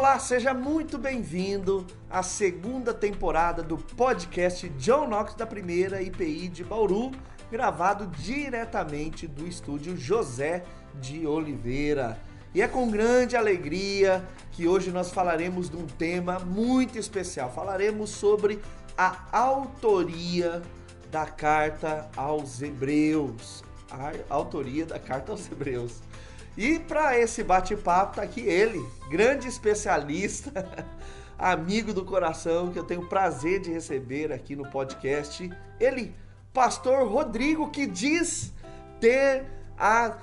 Olá, seja muito bem-vindo à segunda temporada do podcast John Knox da primeira IPI de Bauru, gravado diretamente do estúdio José de Oliveira. E é com grande alegria que hoje nós falaremos de um tema muito especial. Falaremos sobre a autoria da Carta aos Hebreus. A autoria da Carta aos Hebreus. E para esse bate-papo tá aqui ele, grande especialista, amigo do coração, que eu tenho o prazer de receber aqui no podcast. Ele, pastor Rodrigo, que diz ter a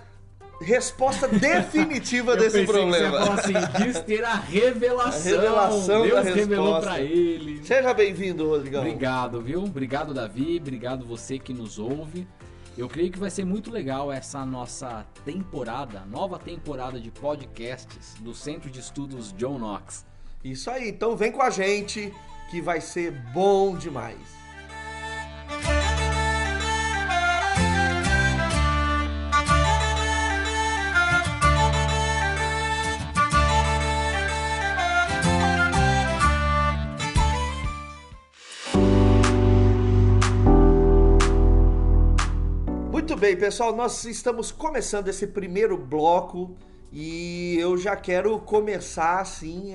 resposta definitiva desse problema. Você assim, diz ter a revelação. A revelação Deus da resposta. revelou para ele. Seja bem-vindo, Rodrigão. Obrigado, viu? Obrigado, Davi. Obrigado você que nos ouve. Eu creio que vai ser muito legal essa nossa temporada, nova temporada de podcasts do Centro de Estudos John Knox. Isso aí, então vem com a gente que vai ser bom demais. Muito bem, pessoal, nós estamos começando esse primeiro bloco e eu já quero começar assim,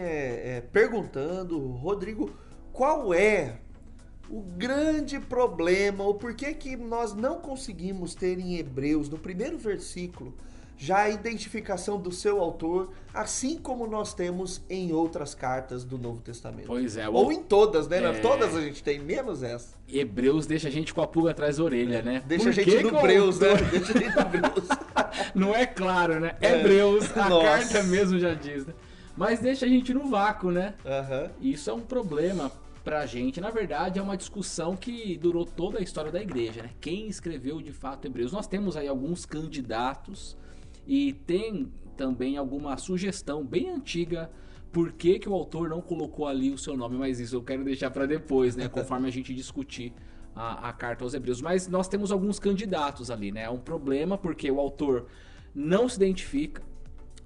perguntando, Rodrigo, qual é o grande problema, ou por que que nós não conseguimos ter em Hebreus, no primeiro versículo, já a identificação do seu autor, assim como nós temos em outras cartas do Novo Testamento? Pois é. Ou em todas, né? Todas a gente tem, menos essa. Hebreus deixa a gente com a pulga atrás da orelha, né? Deixa a gente no Breus, né? Deixa a gente no Breus. Não é claro, né? Hebreus, a carta mesmo já diz, né? Mas deixa a gente no vácuo, né? Isso é um problema pra gente. Na verdade, é uma discussão que durou toda a história da igreja, né? Quem escreveu de fato Hebreus? Nós temos aí alguns candidatos e tem também alguma sugestão bem antiga por que o autor não colocou ali o seu nome, mas isso eu quero deixar para depois, né? Conforme a gente discutir a carta aos Hebreus. Mas nós temos alguns candidatos ali, né? É um problema porque o autor não se identifica.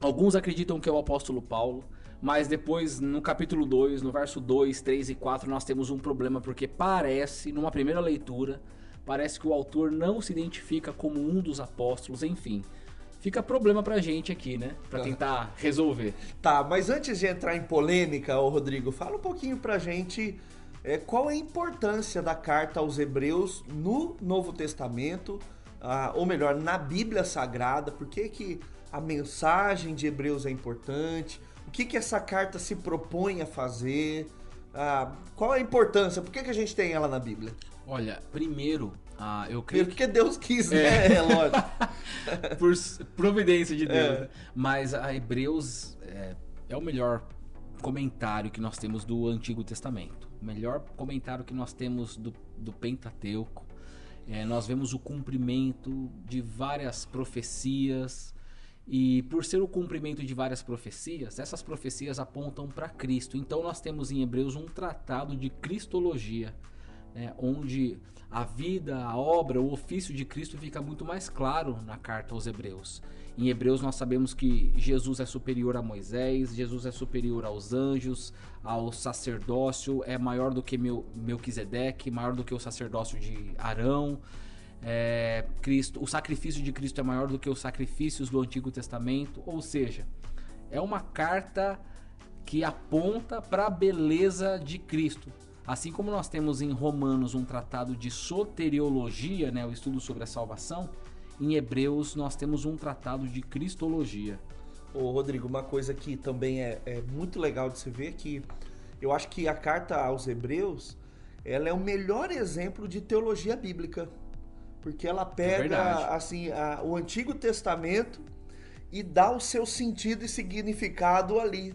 Alguns acreditam que é o apóstolo Paulo, mas depois no capítulo 2, no verso 2, 3 e 4, nós temos um problema porque parece, numa primeira leitura, parece que o autor não se identifica como um dos apóstolos, enfim. Fica problema pra gente aqui, né? Pra tentar resolver. Tá, mas antes de entrar em polêmica, Rodrigo, fala um pouquinho pra gente qual é a importância da carta aos Hebreus no Novo Testamento, ou melhor, na Bíblia Sagrada. Por que que a mensagem de Hebreus é importante? O que que essa carta se propõe a fazer? Qual é a importância? Por que que a gente tem ela na Bíblia? Olha, primeiro, eu creio porque Deus quis, né? Lógico. Por providência de Deus. Né? Mas a Hebreus é o melhor comentário que nós temos do Antigo Testamento. O melhor comentário que nós temos do Pentateuco. Nós vemos o cumprimento de várias profecias. E por ser o cumprimento de várias profecias, essas profecias apontam para Cristo. Então nós temos em Hebreus um tratado de cristologia, onde a vida, a obra, o ofício de Cristo fica muito mais claro na carta aos Hebreus. Em Hebreus nós sabemos que Jesus é superior a Moisés, Jesus é superior aos anjos, ao sacerdócio, é maior do que Melquisedeque, maior do que o sacerdócio de Arão. Cristo, o sacrifício de Cristo é maior do que os sacrifícios do Antigo Testamento, ou seja, é uma carta que aponta para a beleza de Cristo. Assim como nós temos em Romanos um tratado de soteriologia, né, o estudo sobre a salvação, em Hebreus nós temos um tratado de cristologia. Ô Rodrigo, uma coisa que também é muito legal de se ver, que eu acho que a carta aos Hebreus, ela é o melhor exemplo de teologia bíblica, porque ela pega assim, o Antigo Testamento e dá o seu sentido e significado ali,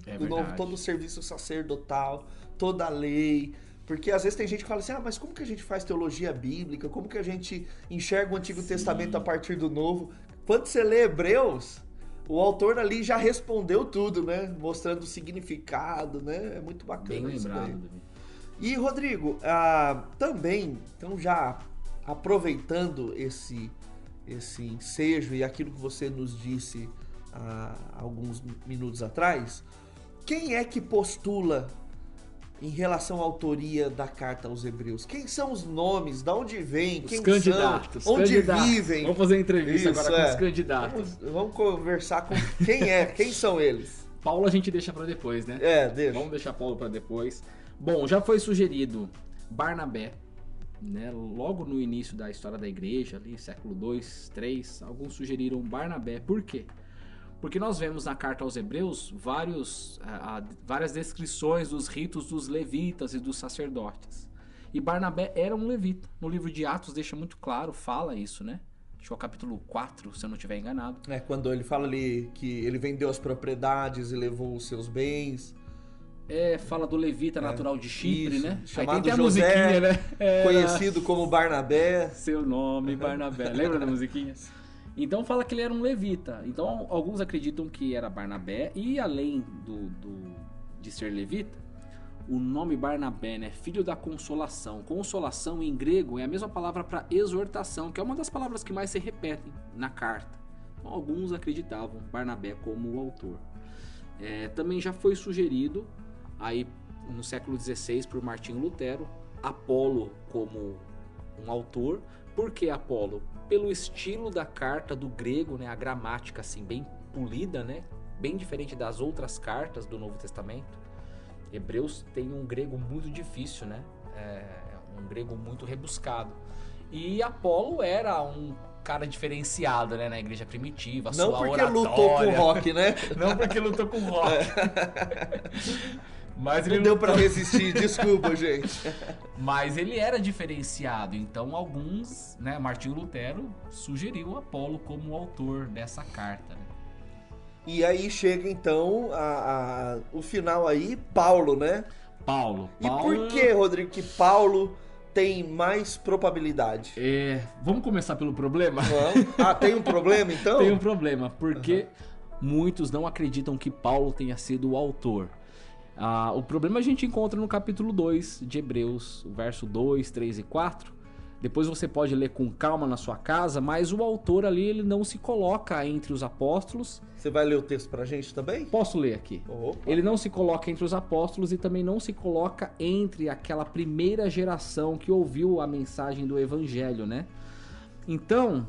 todo o serviço sacerdotal, toda a lei. Porque às vezes tem gente que fala assim, mas como que a gente faz teologia bíblica? Como que a gente enxerga o Antigo Testamento a partir do Novo? Quando você lê Hebreus, o autor ali já respondeu tudo, né? Mostrando o significado, né? É muito bacana. Bem lembrado. E Rodrigo, também, então já aproveitando esse ensejo e aquilo que você nos disse há alguns minutos atrás, quem é que postula em relação à autoria da carta aos Hebreus? Quem são os nomes? De onde vêm? Quem candidatos, são? Onde vivem? Vamos fazer entrevista Isso, agora com os candidatos. Vamos conversar com quem são eles? Paulo a gente deixa para depois, né? Deixa. Vamos deixar Paulo para depois. Bom, já foi sugerido Barnabé, né? Logo no início da história da igreja, ali, século 2, 3, alguns sugeriram Barnabé. Por quê? Porque nós vemos na carta aos Hebreus várias descrições dos ritos dos levitas e dos sacerdotes. E Barnabé era um levita. No livro de Atos deixa muito claro, fala isso, né? Acho que é o capítulo 4, se eu não estiver enganado. Quando ele fala ali que ele vendeu as propriedades e levou os seus bens. Fala do levita natural de Chipre, isso, né? Chamado Aí tem até José, a musiquinha, né? Conhecido como Barnabé. Seu nome, Barnabé. Lembra da musiquinha? Então fala que ele era um levita. Então alguns acreditam que era Barnabé. E além de ser levita, o nome Barnabé, né? Filho da consolação. Consolação em grego é a mesma palavra para exortação, que é uma das palavras que mais se repetem na carta. Então, alguns acreditavam Barnabé como o autor. Também já foi sugerido aí no século XVI por Martinho Lutero Apolo como um autor. Por que Apolo? Pelo estilo da carta do grego, né? A gramática assim bem polida, né? Bem diferente das outras cartas do Novo Testamento. Hebreus tem um grego muito difícil, né? Um grego muito rebuscado. E Apolo era um cara diferenciado, né? Na igreja primitiva, não sua porque oratória. Lutou com rock, né? Não porque lutou com rock. Mas ele não deu pra resistir, desculpa, gente. Mas ele era diferenciado, então alguns, né, Martinho Lutero sugeriu Apolo como autor dessa carta, né? E aí chega então o final aí, Paulo, né? Paulo. E por que, Rodrigo, que Paulo tem mais probabilidade? Vamos começar pelo problema? Vamos. Tem um problema então? Tem um problema, porque muitos não acreditam que Paulo tenha sido o autor. O problema a gente encontra no capítulo 2 de Hebreus, o verso 2, 3 e 4. Depois você pode ler com calma na sua casa, mas o autor ali ele não se coloca entre os apóstolos. Você vai ler o texto pra gente também? Posso ler aqui. Opa. Ele não se coloca entre os apóstolos e também não se coloca entre aquela primeira geração que ouviu a mensagem do evangelho, né? Então,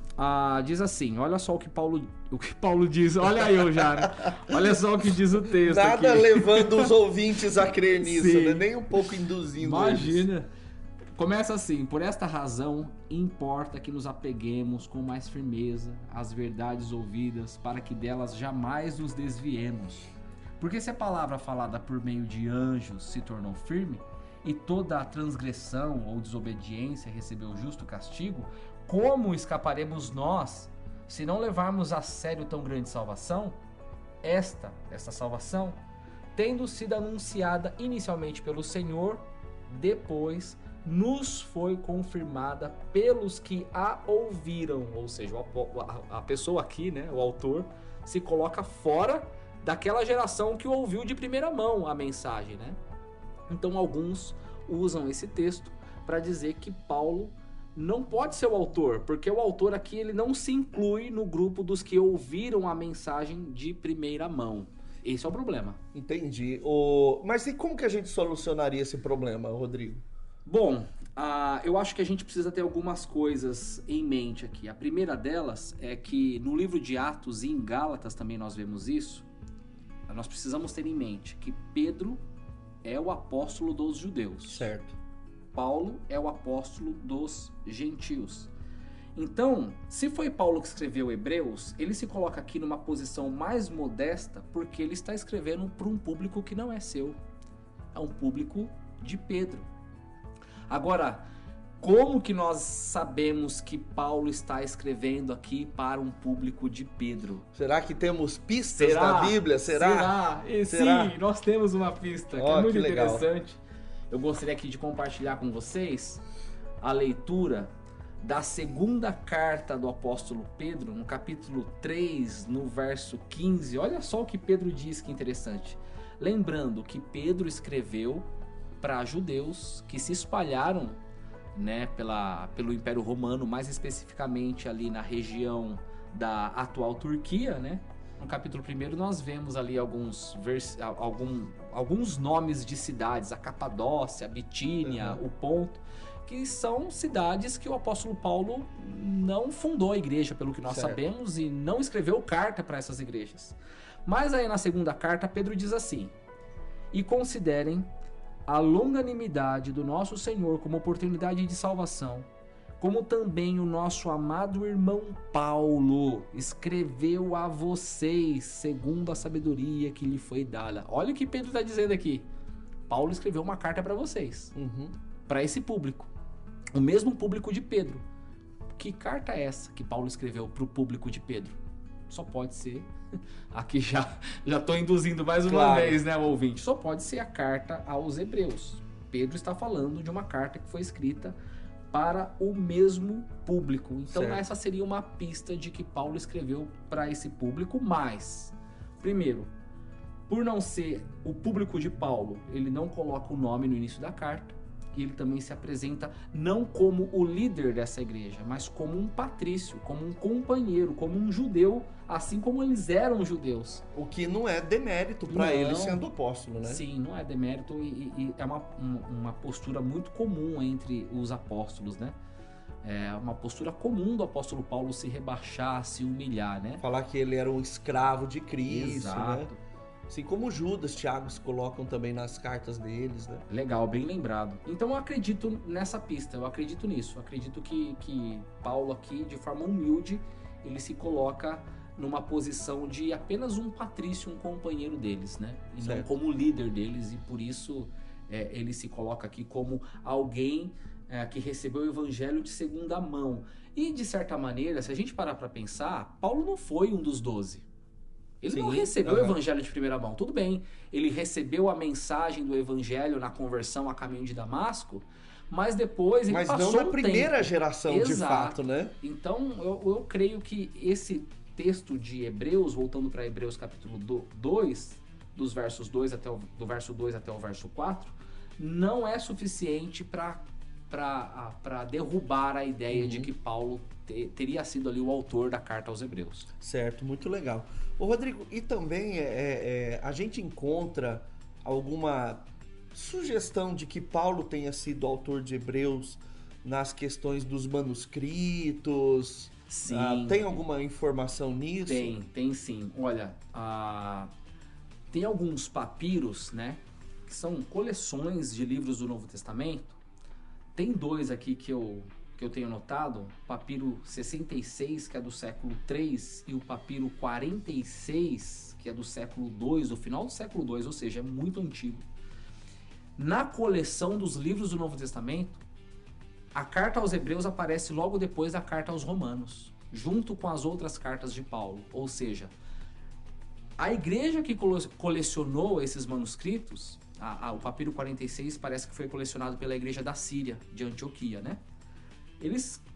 diz assim, olha só o que Paulo diz, olha eu já, né? Olha só o que diz o texto Nada aqui. levando os ouvintes a crer nisso, Sim. né? Nem um pouco induzindo Imagina. eles. Começa assim, por esta razão, importa que nos apeguemos com mais firmeza às verdades ouvidas, para que delas jamais nos desviemos. Porque se a palavra falada por meio de anjos se tornou firme, e toda a transgressão ou desobediência recebeu justo castigo, como escaparemos nós, se não levarmos a sério tão grande salvação? Esta salvação, tendo sido anunciada inicialmente pelo Senhor, depois nos foi confirmada pelos que a ouviram. Ou seja, a pessoa aqui, né, o autor, se coloca fora daquela geração que ouviu de primeira mão a mensagem, né? Então alguns usam esse texto para dizer que Paulo não pode ser o autor, porque o autor aqui ele não se inclui no grupo dos que ouviram a mensagem de primeira mão. Esse é o problema. Entendi. Mas e como que a gente solucionaria esse problema, Rodrigo? Bom, eu acho que a gente precisa ter algumas coisas em mente aqui. A primeira delas é que no livro de Atos e em Gálatas também nós vemos isso. Nós precisamos ter em mente que Pedro é o apóstolo dos judeus. Certo. Paulo é o apóstolo dos gentios. Então, se foi Paulo que escreveu Hebreus, ele se coloca aqui numa posição mais modesta porque ele está escrevendo para um público que não é seu. É um público de Pedro. Agora, como que nós sabemos que Paulo está escrevendo aqui para um público de Pedro? Será que temos pistas na Bíblia? Será? Sim, nós temos uma pista que é muito interessante. Legal. Eu gostaria aqui de compartilhar com vocês a leitura da segunda carta do apóstolo Pedro, no capítulo 3, no verso 15. Olha só o que Pedro diz, que interessante. Lembrando que Pedro escreveu para judeus que se espalharam, né, pelo Império Romano, mais especificamente ali na região da atual Turquia, né? No capítulo 1 nós vemos ali alguns nomes de cidades, a Capadócia, a Bitínia, o Ponto, que são cidades que o apóstolo Paulo não fundou a igreja, pelo que nós sabemos, e não escreveu carta para essas igrejas. Mas aí na segunda carta, Pedro diz assim: e considerem a longanimidade do nosso Senhor como oportunidade de salvação, como também o nosso amado irmão Paulo escreveu a vocês, segundo a sabedoria que lhe foi dada. Olha o que Pedro está dizendo aqui. Paulo escreveu uma carta para vocês, para esse público, o mesmo público de Pedro. Que carta é essa que Paulo escreveu para o público de Pedro? Só pode ser, aqui já estou induzindo mais uma vez, né, o ouvinte, só pode ser a carta aos Hebreus. Pedro está falando de uma carta que foi escrita para o mesmo público. Então essa seria uma pista de que Paulo escreveu para esse público, mas, primeiro, por não ser o público de Paulo, ele não coloca o nome no início da carta, e ele também se apresenta não como o líder dessa igreja, mas como um patrício, como um companheiro, como um judeu, assim como eles eram judeus. O que não é demérito para ele sendo apóstolo, né? Sim, não é demérito e é uma postura muito comum entre os apóstolos, né? É uma postura comum do apóstolo Paulo se rebaixar, se humilhar, né? Falar que ele era um escravo de Cristo, Exato. né? Assim como Judas, Tiago se colocam também nas cartas deles, né? Legal, bem lembrado. Então eu acredito nessa pista, eu acredito nisso. Eu acredito que Paulo aqui, de forma humilde, ele se coloca numa posição de apenas um patrício, um companheiro deles, né? E não como líder deles, e por isso ele se coloca aqui como alguém que recebeu o evangelho de segunda mão. E de certa maneira, se a gente parar para pensar, Paulo não foi um dos 12. Ele não recebeu o evangelho de primeira mão, tudo bem. Ele recebeu a mensagem do evangelho na conversão a caminho de Damasco, mas depois ele passou não na primeira geração, de fato, né? Então eu creio que esse texto de Hebreus, voltando para Hebreus capítulo 2, dos versos 2 do verso 2 até o verso 4, não é suficiente para derrubar a ideia de que Paulo teria sido ali o autor da carta aos Hebreus. Certo, muito legal. Ô Rodrigo, e também a gente encontra alguma sugestão de que Paulo tenha sido autor de Hebreus nas questões dos manuscritos? Sim. Tem alguma informação nisso? Tem sim. Olha, tem alguns papiros, né, que são coleções de livros do Novo Testamento. Tem dois aqui que eu tenho notado, o papiro 66, que é do século 3, e o papiro 46, que é do século 2, do final do século 2, ou seja, é muito antigo. Na coleção dos livros do Novo Testamento, a carta aos Hebreus aparece logo depois da carta aos Romanos, junto com as outras cartas de Paulo. Ou seja, a igreja que colecionou esses manuscritos, o papiro 46 parece que foi colecionado pela igreja da Síria, de Antioquia, né?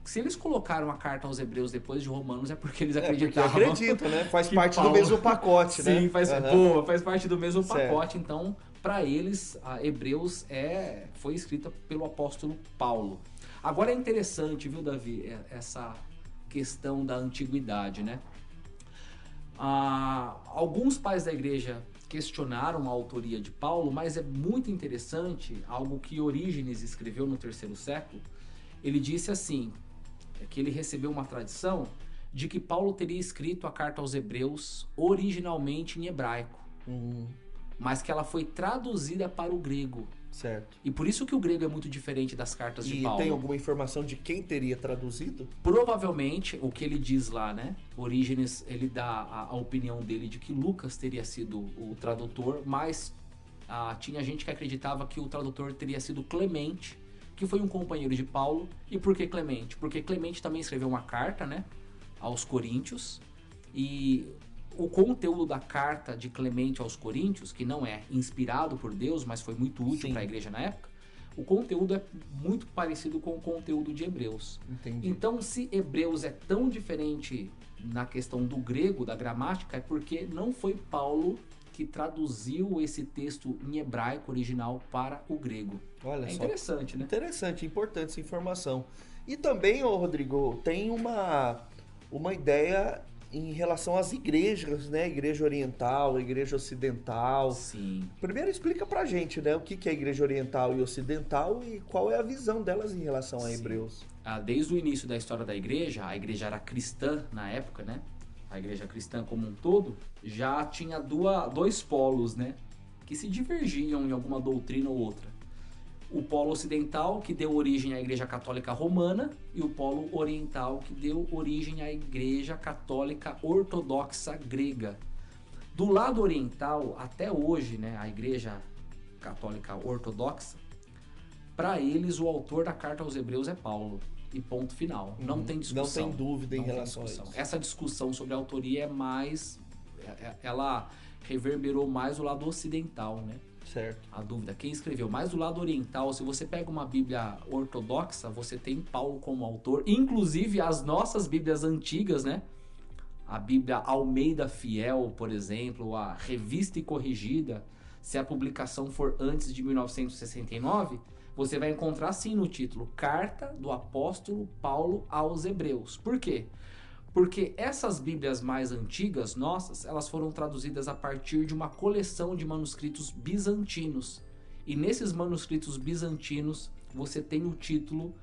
Se eles colocaram a carta aos Hebreus depois de Romanos, é porque eles acreditavam. Porque acredito, né? Faz parte do mesmo pacote, né? Sim, faz parte do mesmo pacote. Então, para eles, Hebreus foi escrita pelo apóstolo Paulo. Agora é interessante, viu, Davi, essa questão da antiguidade, né? Alguns pais da igreja questionaram a autoria de Paulo, mas é muito interessante, algo que Orígenes escreveu no 3º século. Ele disse assim, que ele recebeu uma tradição de que Paulo teria escrito a carta aos Hebreus originalmente em hebraico, mas que ela foi traduzida para o grego. Certo. E por isso que o grego é muito diferente das cartas de Paulo. E tem alguma informação de quem teria traduzido? Provavelmente, o que ele diz lá, né? Orígenes, ele dá a opinião dele de que Lucas teria sido o tradutor, mas tinha gente que acreditava que o tradutor teria sido Clemente, que foi um companheiro de Paulo. E por que Clemente? Porque Clemente também escreveu uma carta, né, aos Coríntios, e o conteúdo da carta de Clemente aos Coríntios, que não é inspirado por Deus, mas foi muito útil para a igreja na época, o conteúdo é muito parecido com o conteúdo de Hebreus. Entendi. Então, se Hebreus é tão diferente na questão do grego, da gramática, é porque não foi Paulo que traduziu esse texto em hebraico original para o grego. Olha só. Interessante, né? Interessante, importante essa informação. E também, Rodrigo, tem uma ideia em relação às igrejas, né? Igreja Oriental, Igreja Ocidental. Sim. Primeiro explica pra gente, né? O que é Igreja Oriental e Ocidental e qual é a visão delas em relação a Sim. Hebreus. Desde o início da história da igreja, a igreja era cristã na época, né? A igreja cristã como um todo, já tinha dois polos, né? Que se divergiam em alguma doutrina ou outra. O polo ocidental, que deu origem à Igreja Católica Romana, e o polo oriental, que deu origem à Igreja Católica Ortodoxa Grega. Do lado oriental, até hoje, né, a Igreja Católica Ortodoxa, para eles o autor da carta aos Hebreus é Paulo. E ponto final. Não tem discussão. Não tem dúvida em relação a isso. Essa discussão sobre a autoria é mais... Ela reverberou mais o lado ocidental, né? Certo. A dúvida, quem escreveu? Mais do lado oriental, se você pega uma Bíblia ortodoxa, você tem Paulo como autor, inclusive as nossas Bíblias antigas, né? A Bíblia Almeida Fiel, por exemplo, a Revista e Corrigida, se a publicação for antes de 1969, você vai encontrar sim no título, Carta do Apóstolo Paulo aos Hebreus. Por quê? Porque essas Bíblias mais antigas, nossas, elas foram traduzidas a partir de uma coleção de manuscritos bizantinos. E nesses manuscritos bizantinos, você tem o título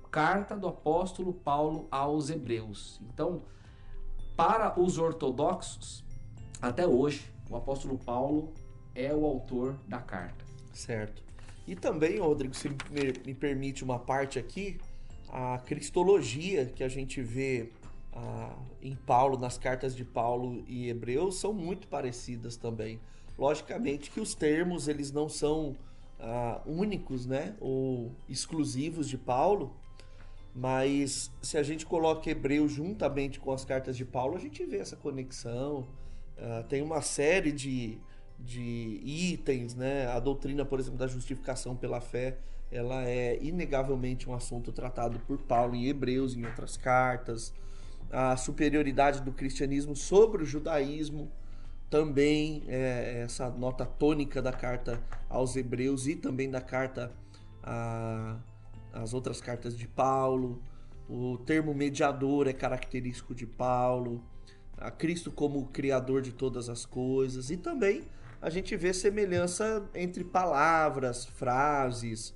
Carta do Apóstolo Paulo aos Hebreus. Então, para os ortodoxos, até hoje, o apóstolo Paulo é o autor da carta. Certo. E também, Rodrigo, se me permite uma parte aqui, a cristologia que a gente vê em Paulo, nas cartas de Paulo e Hebreus, são muito parecidas também. Logicamente que os termos eles não são únicos, né, ou exclusivos de Paulo, mas se a gente coloca Hebreus juntamente com as cartas de Paulo, a gente vê essa conexão. Tem uma série de itens, né? A doutrina, por exemplo, da justificação pela fé, ela é inegavelmente um assunto tratado por Paulo em Hebreus, em outras cartas. A superioridade do cristianismo sobre o judaísmo também é essa nota tônica da carta aos Hebreus e também da carta às outras cartas de Paulo. O termo mediador é característico de Paulo. A Cristo como o criador de todas as coisas. E também a gente vê semelhança entre palavras, frases,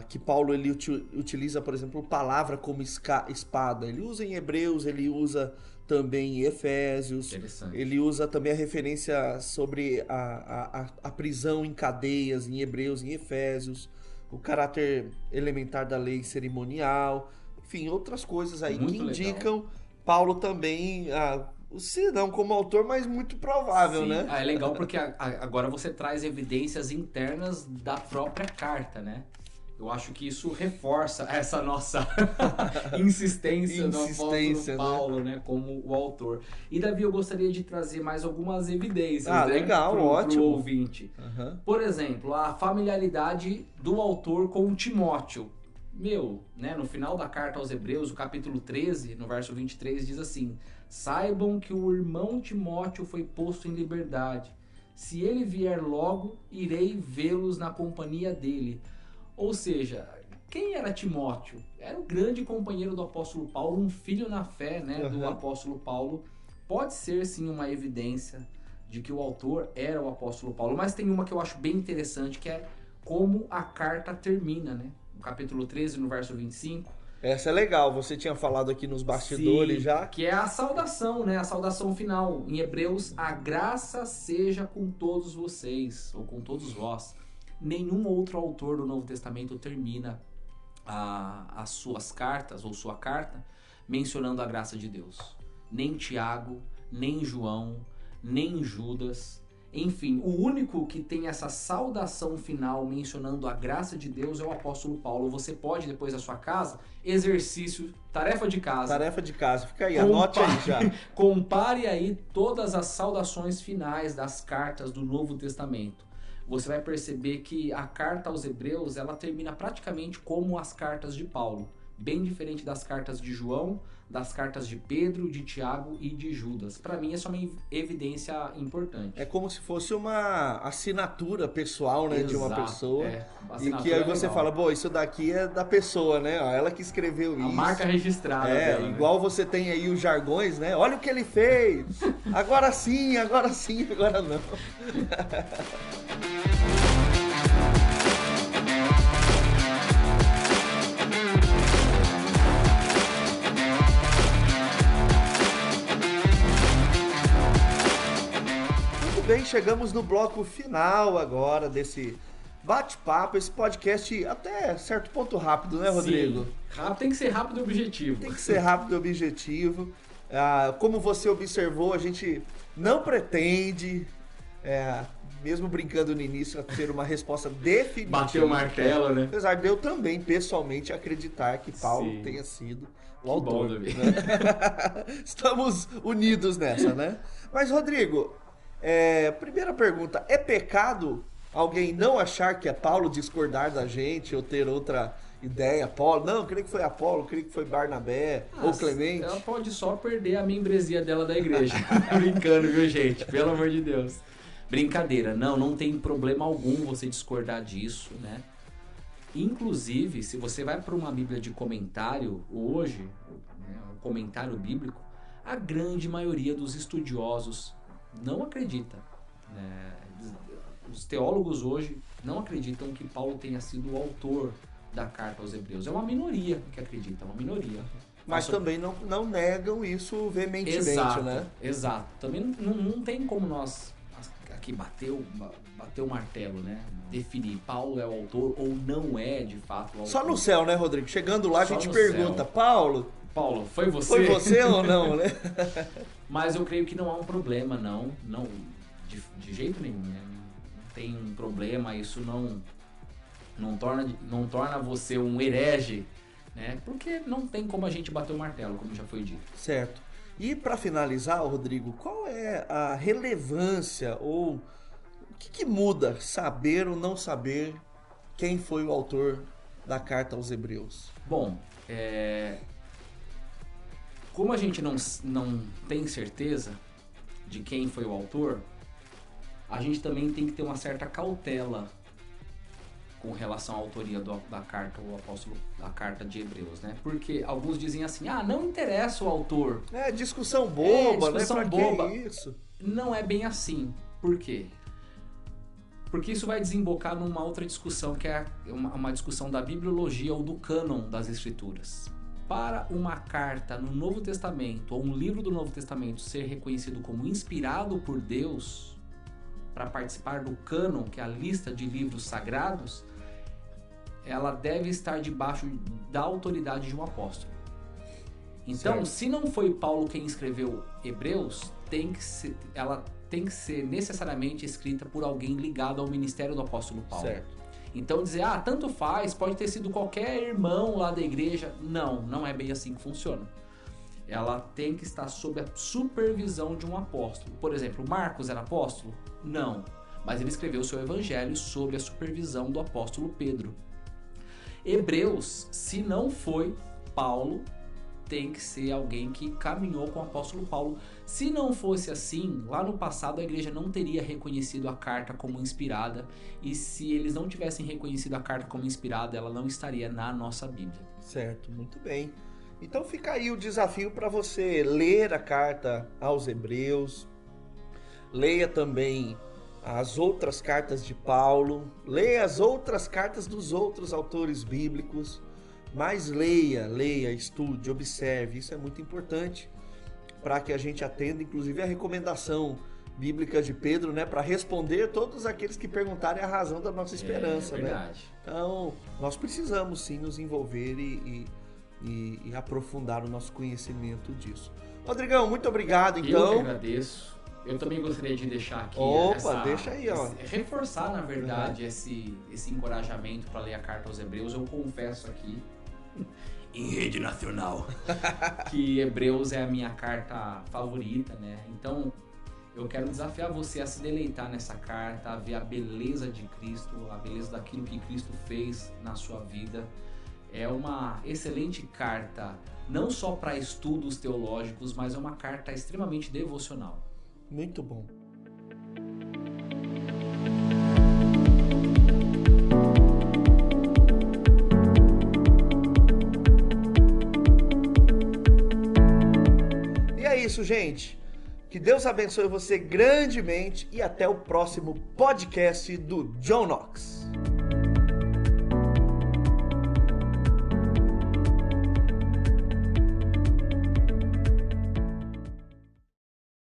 que Paulo ele utiliza, por exemplo, palavra como espada. Ele usa em Hebreus, ele usa também em Efésios. Ele usa também a referência sobre a prisão em cadeias em Hebreus, em Efésios. O caráter elementar da lei cerimonial. Enfim, outras coisas aí muito que indicam legal. Paulo também... se não como autor, mas muito provável, sim, né? É legal porque agora você traz evidências internas da própria carta, né? Eu acho que isso reforça essa nossa insistência do apóstolo Paulo, né, como o autor. E Davi, eu gostaria de trazer mais algumas evidências, né, legal, ótimo, pro ouvinte. Por exemplo, a familiaridade do autor com Timóteo. Né, no final da carta aos Hebreus, o capítulo 13, no verso 23, diz assim: saibam que o irmão Timóteo foi posto em liberdade. Se ele vier logo, irei vê-los na companhia dele. Ou seja, quem era Timóteo? Era o grande companheiro do apóstolo Paulo, um filho na fé, né, do apóstolo Paulo. Pode ser sim uma evidência de que o autor era o apóstolo Paulo, mas tem uma que eu acho bem interessante, que é como a carta termina, né? No capítulo 13, no verso 25. Essa é legal, você tinha falado aqui nos bastidores. Sim, já. Que é a saudação, né? A saudação final. Em Hebreus, a graça seja com todos vocês, ou com todos vós. Nenhum outro autor do Novo Testamento termina as suas cartas, ou sua carta, mencionando a graça de Deus. Nem Tiago, nem João, nem Judas. Enfim, o único que tem essa saudação final mencionando a graça de Deus é o apóstolo Paulo. Você pode, depois da sua casa, exercício, tarefa de casa. Tarefa de casa, fica aí, anote aí já. Compare aí todas as saudações finais das cartas do Novo Testamento. Você vai perceber que a carta aos Hebreus, ela termina praticamente como as cartas de Paulo. bem diferente das cartas de João, das cartas de Pedro, de Tiago e de Judas. Para mim, essa é uma evidência importante. É como se fosse uma assinatura pessoal, né, de uma Exato, pessoa. E que assinatura aí é você legal. fala, bom, isso daqui é da pessoa, né? Ó, ela que escreveu A isso. marca registrada dela, igual você tem aí os jargões, né? Olha o que ele fez! Agora sim, agora não. Bem, chegamos no bloco final agora desse bate-papo, esse podcast até certo ponto rápido, né, Rodrigo? Sim, tem que ser rápido e objetivo. Tem que ser rápido e objetivo. Como você observou, a gente não pretende, mesmo brincando no início, ter uma resposta definitiva. Bater o martelo, né? Apesar de eu também, pessoalmente, acreditar que Paulo Sim. tenha sido o Que autor. bom, Né? Estamos unidos nessa, né? Mas, Rodrigo... primeira pergunta, é pecado alguém não achar que é Paulo, discordar da gente ou ter outra ideia? Paulo, não, eu creio que foi Apolo, creio que foi Barnabé ou Clemente. Ela pode só perder a membresia dela da igreja. Brincando, viu, gente? Pelo amor de Deus. Brincadeira, não tem problema algum você discordar disso, né? Inclusive, se você vai para uma Bíblia de comentário hoje, né, um comentário bíblico, a grande maioria dos estudiosos não acredita, né? Os teólogos hoje não acreditam que Paulo tenha sido o autor da carta aos Hebreus. É uma minoria que acredita, uma minoria. Mas também não negam isso veementemente, exato, né? Exato. Também não tem como nós aqui bater o martelo, né? Definir Paulo é o autor ou não é de fato o autor. Só no céu, né, Rodrigo? Chegando lá, Só a gente no pergunta, céu. Paulo, foi você? foi você ou não, né? Mas eu creio que não há um problema, não de jeito nenhum, né? Não tem um problema, isso não torna você um herege, né? Porque não tem como a gente bater o martelo, como já foi dito. Certo. E para finalizar, Rodrigo, qual é a relevância ou o que muda saber ou não saber quem foi o autor da carta aos Hebreus? Bom, como a gente não tem certeza de quem foi o autor, a gente também tem que ter uma certa cautela com relação à autoria da carta, o apóstolo da carta de Hebreus, né? Porque alguns dizem assim, não interessa o autor. Discussão boba, discussão né? Pra boba. que isso? Não é bem assim. Por quê? Porque isso vai desembocar numa outra discussão, que é uma discussão da bibliologia ou do cânon das escrituras. Para uma carta no Novo Testamento ou um livro do Novo Testamento ser reconhecido como inspirado por Deus para participar do cânon, que é a lista de livros sagrados, ela deve estar debaixo da autoridade de um apóstolo. Então, certo. Se não foi Paulo quem escreveu Hebreus, ela tem que ser necessariamente escrita por alguém ligado ao ministério do apóstolo Paulo. Certo. Então dizer, tanto faz, pode ter sido qualquer irmão lá da igreja. Não é bem assim que funciona. Ela tem que estar sob a supervisão de um apóstolo. Por exemplo, Marcos era apóstolo? Não. Mas ele escreveu o seu evangelho sob a supervisão do apóstolo Pedro. Hebreus, se não foi Paulo, tem que ser alguém que caminhou com o apóstolo Paulo. Se não fosse assim, lá no passado a igreja não teria reconhecido a carta como inspirada, e se eles não tivessem reconhecido a carta como inspirada, ela não estaria na nossa Bíblia. Certo, muito bem. Então fica aí o desafio para você ler a carta aos Hebreus, leia também as outras cartas de Paulo, leia as outras cartas dos outros autores bíblicos, mas leia, estude, observe, isso é muito importante para que a gente atenda, inclusive, a recomendação bíblica de Pedro, né, para responder todos aqueles que perguntarem a razão da nossa esperança, né? Então, nós precisamos sim nos envolver e aprofundar o nosso conhecimento disso. Rodrigão, muito obrigado, então. Eu que agradeço. Eu também gostaria de deixar aqui deixa aí, ó. Reforçar, na verdade, esse encorajamento para ler a carta aos Hebreus. Eu confesso aqui, em rede nacional, que Hebreus é a minha carta favorita, né? Então, eu quero desafiar você a se deleitar nessa carta, a ver a beleza de Cristo, a beleza daquilo que Cristo fez na sua vida. É uma excelente carta, não só para estudos teológicos, mas é uma carta extremamente devocional. Muito bom. E é isso, gente. Que Deus abençoe você grandemente e até o próximo podcast do John Knox.